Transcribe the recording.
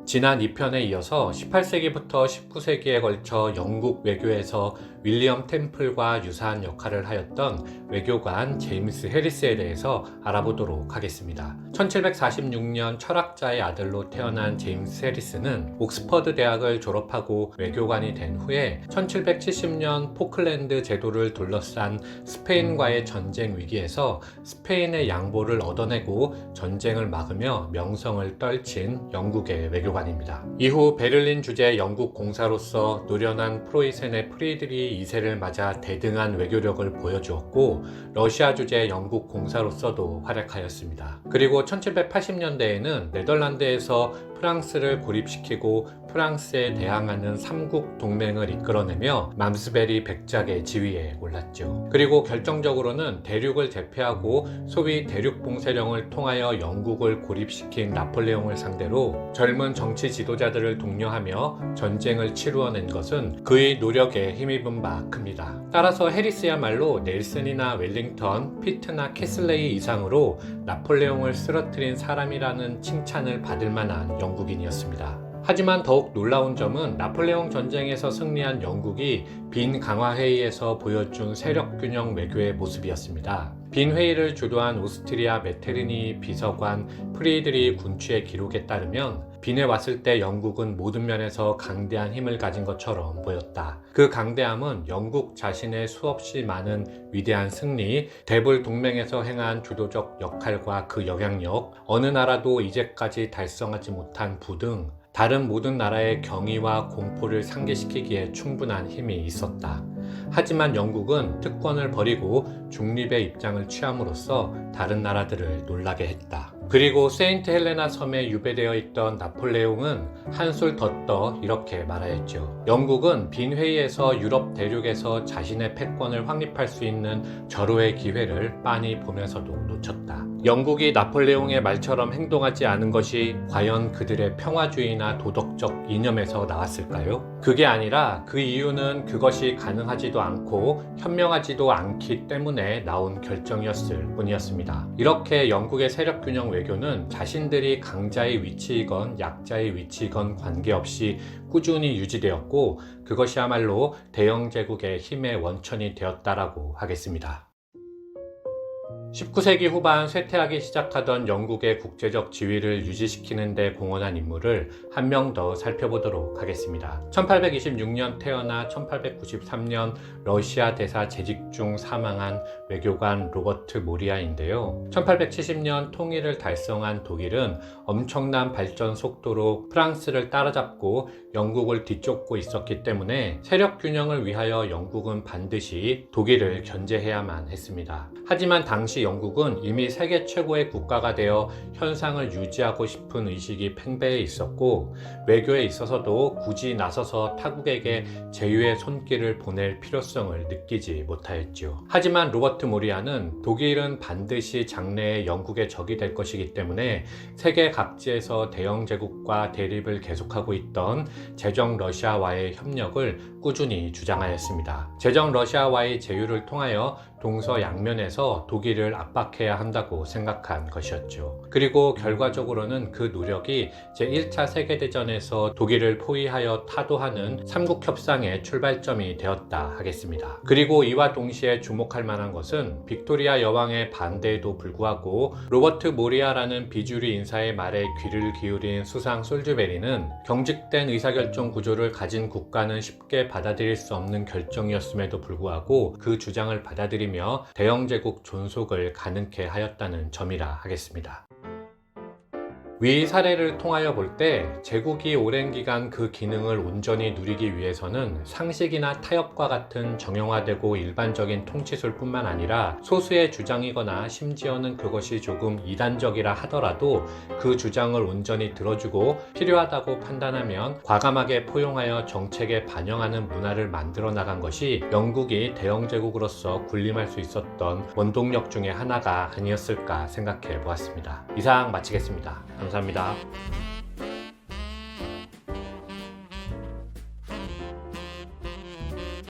지난 2편에 이어서 18세기부터 19세기에 걸쳐 영국 외교에서 윌리엄 템플과 유사한 역할을 하였던 외교관 제임스 해리스에 대해서 알아보도록 하겠습니다. 1746년 철학자의 아들로 태어난 제임스 해리스는 옥스퍼드 대학을 졸업하고 외교관이 된 후에 1770년 포클랜드 제도를 둘러싼 스페인과의 전쟁 위기에서 스페인의 양보를 얻어내고 전쟁을 막으며 명성을 떨친 영국의 외교관입니다. 이후 베를린 주재 영국 공사로서 노련한 프로이센의 프리드리 2세를 맞아 대등한 외교력을 보여주었고, 러시아 주재 영국 공사로서도 활약하였습니다. 그리고 1780년대에는 네덜란드에서 프랑스를 고립시키고 프랑스에 대항하는 삼국 동맹을 이끌어내며 맘스베리 백작의 지위에 올랐죠. 그리고 결정적으로는 대륙을 제패하고 소위 대륙봉쇄령을 통하여 영국을 고립시킨 나폴레옹을 상대로 젊은 정치 지도자들을 독려하며 전쟁을 치루어낸 것은 그의 노력에 힘입은 바 큽니다. 따라서 해리스야말로 넬슨이나 웰링턴, 피트나 캐슬레이 이상으로 나폴레옹을 쓰러뜨린 사람이라는 칭찬을 받을 만한 영국인이었습니다. 하지만 더욱 놀라운 점은 나폴레옹 전쟁에서 승리한 영국이 빈 강화회의에서 보여준 세력균형 외교의 모습이었습니다. 빈 회의를 주도한 오스트리아 메테르니 비서관 프리드리 군추의 기록에 따르면 빈에 왔을 때 영국은 모든 면에서 강대한 힘을 가진 것처럼 보였다. 그 강대함은 영국 자신의 수없이 많은 위대한 승리, 대불 동맹에서 행한 주도적 역할과 그 영향력, 어느 나라도 이제까지 달성하지 못한 부 등 다른 모든 나라의 경의와 공포를 상기시키기에 충분한 힘이 있었다. 하지만 영국은 특권을 버리고 중립의 입장을 취함으로써 다른 나라들을 놀라게 했다. 그리고 세인트 헬레나 섬에 유배되어 있던 나폴레옹은 한술 더 떠 이렇게 말하였죠. 영국은 빈 회의에서 유럽 대륙에서 자신의 패권을 확립할 수 있는 절호의 기회를 빤히 보면서도 놓쳤다. 영국이 나폴레옹의 말처럼 행동하지 않은 것이 과연 그들의 평화주의나 도덕적 이념에서 나왔을까요? 그게 아니라 그 이유는 그것이 가능하지도 않고 현명하지도 않기 때문에 나온 결정이었을 뿐이었습니다. 이렇게 영국의 세력균형 외교는 자신들이 강자의 위치이건 약자의 위치이건 관계없이 꾸준히 유지되었고, 그것이야말로 대영제국의 힘의 원천이 되었다라고 하겠습니다. 19세기 후반 쇠퇴하기 시작하던 영국의 국제적 지위를 유지시키는 데 공헌한 인물을 한 명 더 살펴보도록 하겠습니다. 1826년 태어나 1893년 러시아 대사 재직 중 사망한 외교관 로버트 모리아인데요. 1870년 통일을 달성한 독일은 엄청난 발전 속도로 프랑스를 따라잡고 영국을 뒤쫓고 있었기 때문에 세력 균형을 위하여 영국은 반드시 독일을 견제해야만 했습니다. 하지만 당시 영국은 이미 세계 최고의 국가가 되어 현상을 유지하고 싶은 의식이 팽배해 있었고, 외교에 있어서도 굳이 나서서 타국에게 제휴의 손길을 보낼 필요성을 느끼지 못하였죠. 하지만 로버트 모리아는 독일은 반드시 장래에 영국의 적이 될 것이기 때문에 세계 각지에서 대영 제국과 대립을 계속하고 있던 제정 러시아와의 협력을 꾸준히 주장하였습니다. 제정 러시아와의 제휴를 통하여 동서양면에서 독일을 압박해야 한다고 생각한 것이었죠. 그리고 결과적으로는 그 노력이 제1차 세계대전에서 독일을 포위하여 타도하는 삼국협상의 출발점이 되었다 하겠습니다. 그리고 이와 동시에 주목할 만한 것은 빅토리아 여왕의 반대에도 불구하고 로버트 모리아라는 비주류 인사의 말에 귀를 기울인 수상 솔즈베리는 경직된 의사결정 구조를 가진 국가는 쉽게 받아들일 수 없는 결정이었음에도 불구하고 그 주장을 받아들이며 대영제국 존속을 가능케 하였다는 점이라 하겠습니다. 위 사례를 통하여 볼 때 제국이 오랜 기간 그 기능을 온전히 누리기 위해서는 상식이나 타협과 같은 정형화되고 일반적인 통치술 뿐만 아니라 소수의 주장이거나 심지어는 그것이 조금 이단적이라 하더라도 그 주장을 온전히 들어주고 필요하다고 판단하면 과감하게 포용하여 정책에 반영하는 문화를 만들어 나간 것이 영국이 대영제국으로서 군림할 수 있었던 원동력 중에 하나가 아니었을까 생각해 보았습니다. 이상 마치겠습니다. 감사합니다.